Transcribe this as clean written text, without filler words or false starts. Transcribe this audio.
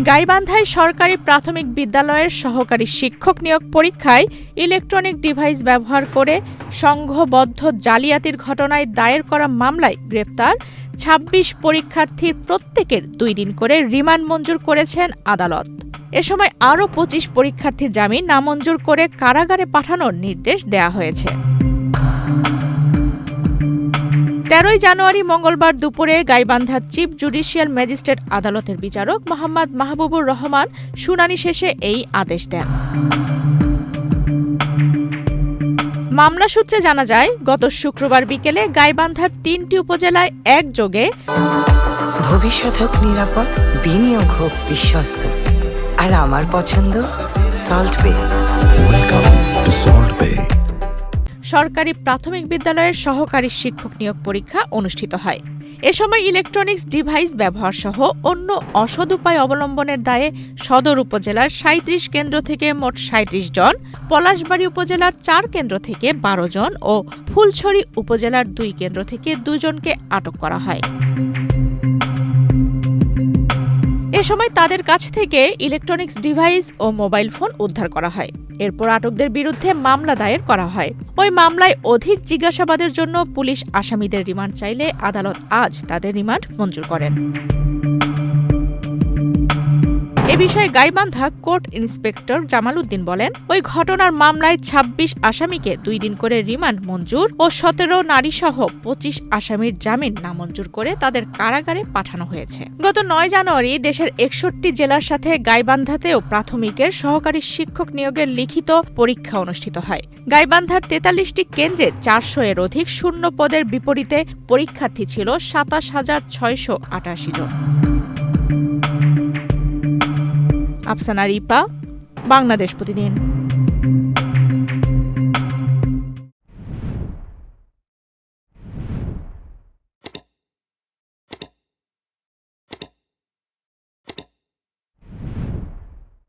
গাইবান্ধায় সরকারি প্রাথমিক বিদ্যালয়ের সহকারী শিক্ষক নিয়োগ পরীক্ষায় ইলেকট্রনিক ডিভাইস ব্যবহার করে সংঘবদ্ধ জালিয়াতির ঘটনায় দায়ের করা মামলায় গ্রেপ্তার ২৬ পরীক্ষার্থীর প্রত্যেকের ২ দিন করে রিমান্ড মঞ্জুর করেছেন আদালত। এ সময় আরও ২৫ পরীক্ষার্থীর জামিন নামঞ্জুর করে কারাগারে পাঠানোর নির্দেশ দেওয়া হয়েছে। ১৩ জানুয়ারি মঙ্গলবার দুপুরে গাইবান্ধার চিফ জুডিশিয়াল ম্যাজিস্ট্রেট আদালতের বিচারক মোহাম্মদ মাহবুবুর রহমান শুনানি শেষে এই আদেশ দেন। মামলা সূত্রে জানা যায়, গত শুক্রবার বিকেলে গাইবান্ধার ৩টি উপজেলায় একযোগে ভবিষ্যৎ হোক নিরাপদ, বিনিয়োগ হোক বিশ্বস্ত, আর আমার পছন্দ সল্ট বে। ওয়েলকাম টু সল্ট বে। সরকারি প্রাথমিক বিদ্যালয়ের সহকারী শিক্ষক নিয়োগ পরীক্ষা অনুষ্ঠিত হয়। এ সময় ইলেকট্রনিক্স ডিভাইস ব্যবহার সহ অন্য অসৎ উপায় অবলম্বনের দায়ে সদর উপজেলার ৩৭ কেন্দ্র থেকে মোট ৩৭ জন, পলাশবাড়ী উপজেলার ৪ কেন্দ্র থেকে ১২ জন ও ফুলছড়ি উপজেলার ২ কেন্দ্র থেকে ২ জনকে আটক করা হয়। এ সময় তাদের কাছ থেকে ইলেকট্রনিক্স ডিভাইস ও মোবাইল ফোন উদ্ধার করা হয়। এরপর আটকদের বিরুদ্ধে মামলা দায়ের করা হয়। ওই মামলায় অধিক জিজ্ঞাসাবাদের জন্য পুলিশ আসামিদের রিমান্ড চাইলে আদালত আজ তাদের রিমান্ড মঞ্জুর করেন। এ বিষয়ে গাইবান্ধা কোর্ট ইন্সপেক্টর জামাল উদ্দিন বলেন, ওই ঘটনার মামলায় ২৬ আসামিকে ২ দিন করে রিমান্ড মঞ্জুর ও ১৭ নারীসহ ২৫ আসামির জামিন নামঞ্জুর করে তাদের কারাগারে পাঠানো হয়েছে। গত ৯ জানুয়ারি দেশের ৬১ জেলার সাথে গাইবান্ধাতেও প্রাথমিকের সহকারী শিক্ষক নিয়োগের লিখিত পরীক্ষা অনুষ্ঠিত হয়। গাইবান্ধার ৪৩টি কেন্দ্রে ৪০০ এর অধিক শূন্য পদের বিপরীতে পরীক্ষার্থী ছিল ২৭,৬৮৮ জন। আফসানা রিপা, বাংলাদেশ প্রতিদিন।